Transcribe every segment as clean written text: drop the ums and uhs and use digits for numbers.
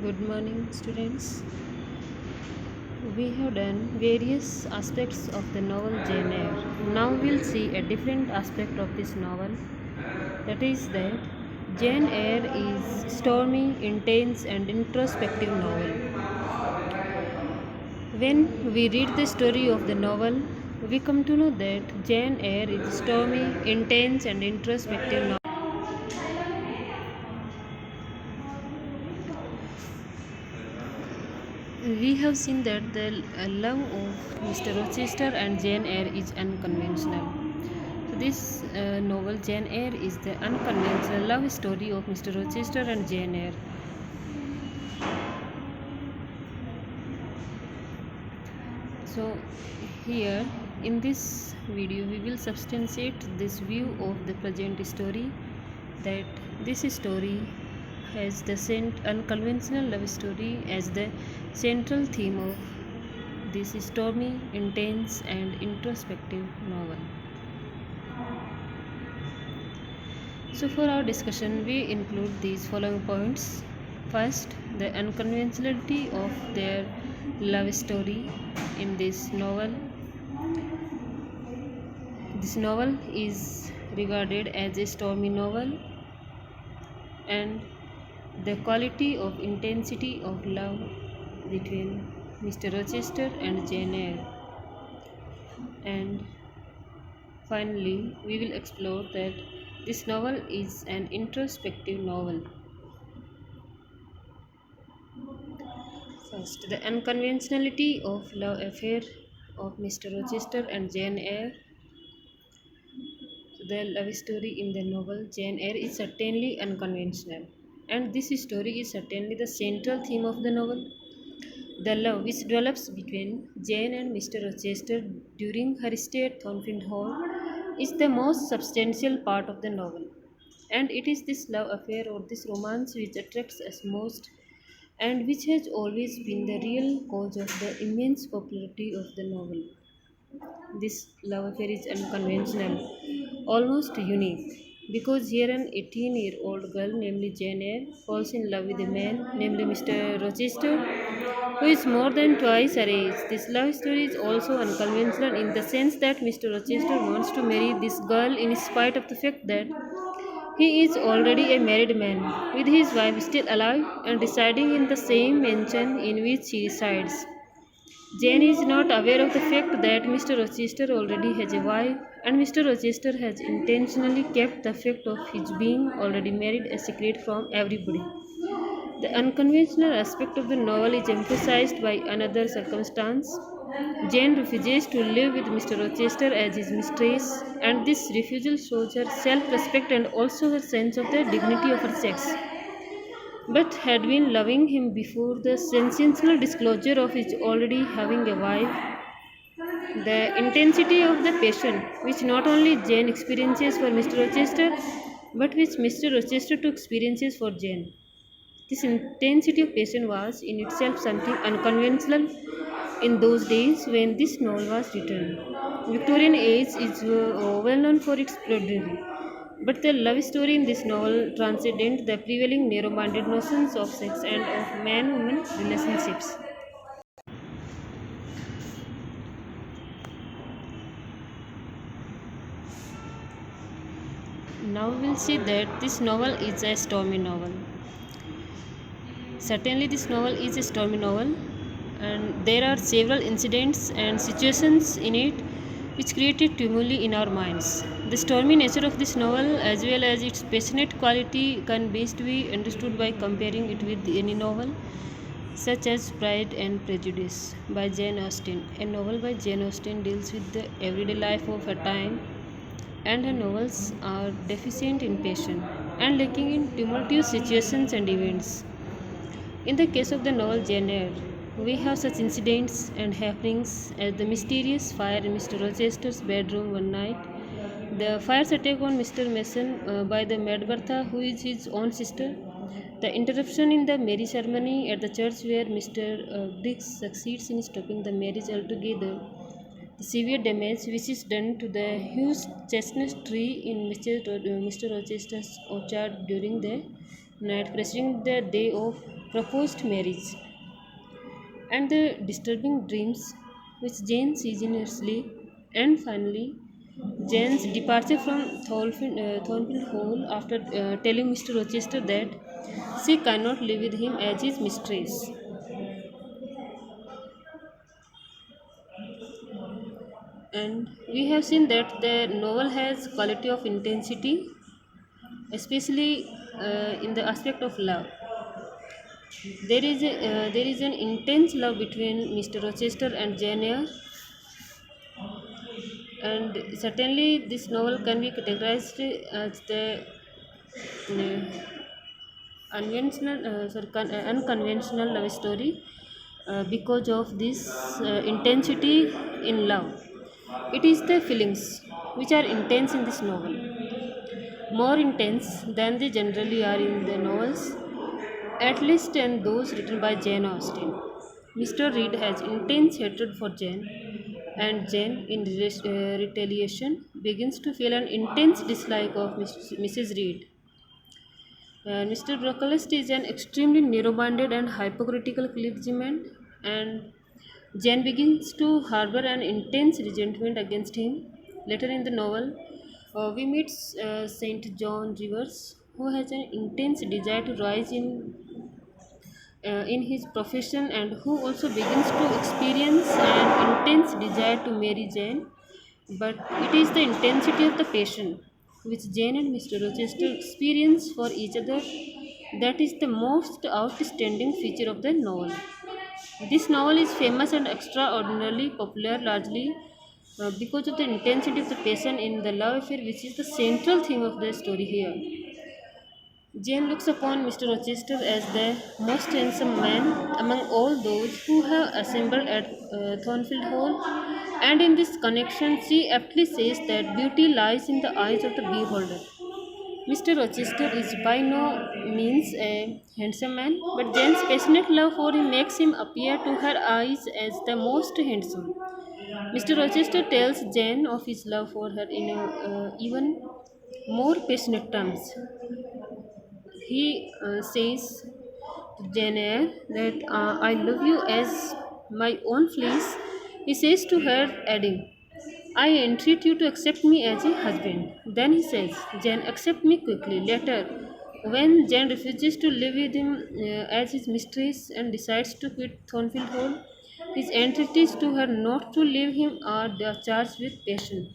Good morning, students. We have done various aspects of the novel Jane Eyre. Now we'll see a different aspect of this novel. That is that Jane Eyre is stormy, intense, and introspective novel. When we read the story of the novel, we come to know that Jane Eyre is stormy, intense, and introspective novel. We have seen that the love of Mr. Rochester and Jane Eyre is unconventional. So this novel Jane Eyre is the unconventional love story of Mr. Rochester and Jane Eyre. So here in this video we will substantiate this view of the present story, that this story has the unconventional love story as the central theme of this stormy, intense, and introspective novel. So, for our discussion, we include these following points. First, the unconventionality of their love story in this novel. This novel is regarded as a stormy novel, and the quality of intensity of love between Mr. Rochester and Jane Eyre. And finally, we will explore that this novel is an introspective novel. First, the unconventionality of love affair of Mr. Rochester and Jane Eyre. The love story in the novel Jane Eyre is certainly unconventional, and this story is certainly the central theme of the novel. The love which develops between Jane and Mr. Rochester during her stay at Thornfield Hall is the most substantial part of the novel. And it is this love affair or this romance which attracts us most, and which has always been the real cause of the immense popularity of the novel. This love affair is unconventional, almost unique, because here an 18-year-old girl, namely Jane Eyre, falls in love with a man, namely Mr. Rochester, who is more than twice her age. This love story is also unconventional in the sense that Mr. Rochester wants to marry this girl in spite of the fact that he is already a married man, with his wife still alive and residing in the same mansion in which he resides. Jane is not aware of the fact that Mr. Rochester already has a wife, and Mr. Rochester has intentionally kept the fact of his being already married a secret from everybody. The unconventional aspect of the novel is emphasized by another circumstance. Jane refuses to live with Mr. Rochester as his mistress, and this refusal shows her self respect and also her sense of the dignity of her sex, but had been loving him before the sensational disclosure of his already having a wife. The intensity of the passion, which not only Jane experiences for Mr. Rochester, but which Mr. Rochester too experiences for Jane. This intensity of passion was in itself something unconventional in those days when this novel was written. Victorian age is well known for its prudery, but the love story in this novel transcended the prevailing narrow-minded notions of sex and of man-woman relationships. Now we'll see that this novel is a stormy novel. Certainly, this novel is a stormy novel, and there are several incidents and situations in it which created tumult in our minds. The stormy nature of this novel, as well as its passionate quality, can best be understood by comparing it with any novel, such as Pride and Prejudice by Jane Austen. A novel by Jane Austen deals with the everyday life of her time, and her novels are deficient in passion and lacking in tumultuous situations and events. In the case of the novel Jane Eyre, we have such incidents and happenings as the mysterious fire in Mr. Rochester's bedroom one night, the fire's attack on Mr. Mason by the Mad Bertha, who is his own sister, the interruption in the marriage ceremony at the church where Mr. Briggs succeeds in stopping the marriage altogether, the severe damage which is done to the huge chestnut tree in Mr. Rochester's orchard during the night preceding the day of proposed marriage, and the disturbing dreams which Jane sees initially, and finally Jane's departure from Thornfield Hall after telling Mr. Rochester that she cannot live with him as his mistress. And we have seen that the novel has quality of intensity, especially in the aspect of love. There is an intense love between Mr. Rochester and Jane Eyre, and certainly this novel can be categorized as the unconventional love story because of this intensity in love. It is the feelings which are intense in this novel, more intense than they generally are in the novels, at least in those written by Jane Austen. Mr. Reed has intense hatred for Jane, and Jane, in retaliation, begins to feel an intense dislike of Mrs. Reed. Mr. Brocklehurst is an extremely narrow-minded and hypocritical clergyman, and Jane begins to harbor an intense resentment against him. Later in the novel, we meet Saint John Rivers, who has an intense desire to rise in his profession, and who also begins to experience an intense desire to marry Jane. But it is the intensity of the passion which Jane and Mr. Rochester experience for each other that is the most outstanding feature of the novel. This novel is famous and extraordinarily popular largely because of the intensity of the passion in the love affair, which is the central theme of the story here. Jane looks upon Mr. Rochester as the most handsome man among all those who have assembled at Thornfield Hall, and in this connection, she aptly says that beauty lies in the eyes of the beholder. Mr. Rochester is by no means a handsome man, but Jane's passionate love for him makes him appear to her eyes as the most handsome. Mr. Rochester tells Jane of his love for her in even more passionate terms. He says to Jane Eyre that I love you as my own fleece. He says to her, adding, I entreat you to accept me as a husband. Then he says, Jane, accept me quickly. Later, when Jane refuses to live with him as his mistress and decides to quit Thornfield Hall, his entreaties to her not to leave him are charged with passion.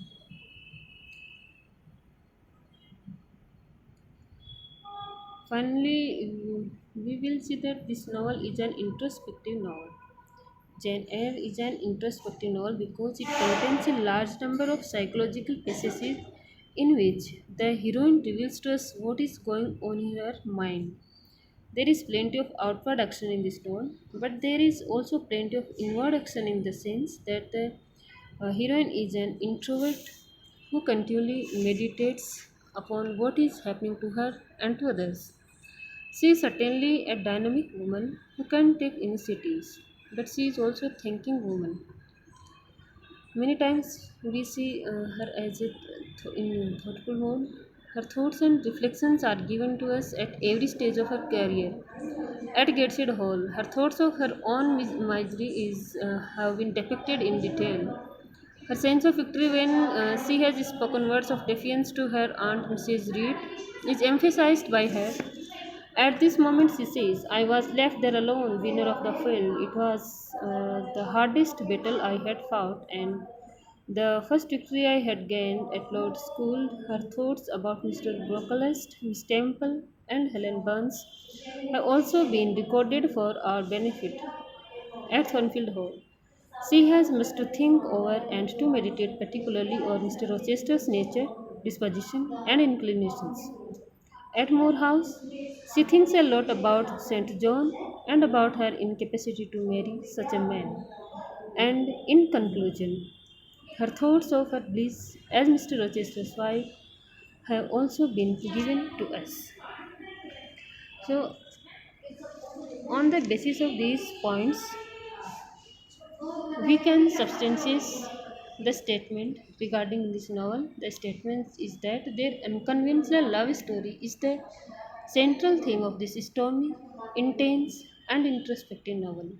Finally, we will see that this novel is an introspective novel. Jane Eyre is an introspective novel because it contains a large number of psychological passages in which the heroine reveals to us what is going on in her mind. There is plenty of outward action in this novel, but there is also plenty of inward action in the sense that the heroine is an introvert who continually meditates upon what is happening to her and to others. She is certainly a dynamic woman who can take initiatives, but she is also a thinking woman. Many times we see her as in thoughtful mode. Her thoughts and reflections are given to us at every stage of her career. At Gateshead Hall, her thoughts of her own misery have been depicted in detail. Her sense of victory when she has spoken words of defiance to her aunt Mrs. Reed is emphasized by her. At this moment, she says, I was left there alone, winner of the field. It was the hardest battle I had fought, and the first victory I had gained at Lord's School. Her thoughts about Mr. Brocklehurst, Miss Temple, and Helen Burns have also been recorded for our benefit at Thornfield Hall. She has much to think over and to meditate, particularly on Mr. Rochester's nature, disposition, and inclinations. At Moor House, she thinks a lot about St. John and about her incapacity to marry such a man. And in conclusion, her thoughts of her bliss as Mr. Rochester's wife have also been given to us. So, on the basis of these points, we can substantiate the statement regarding this novel. The statement is that their unconventional love story is the central theme of this stormy, intense, and introspective novel.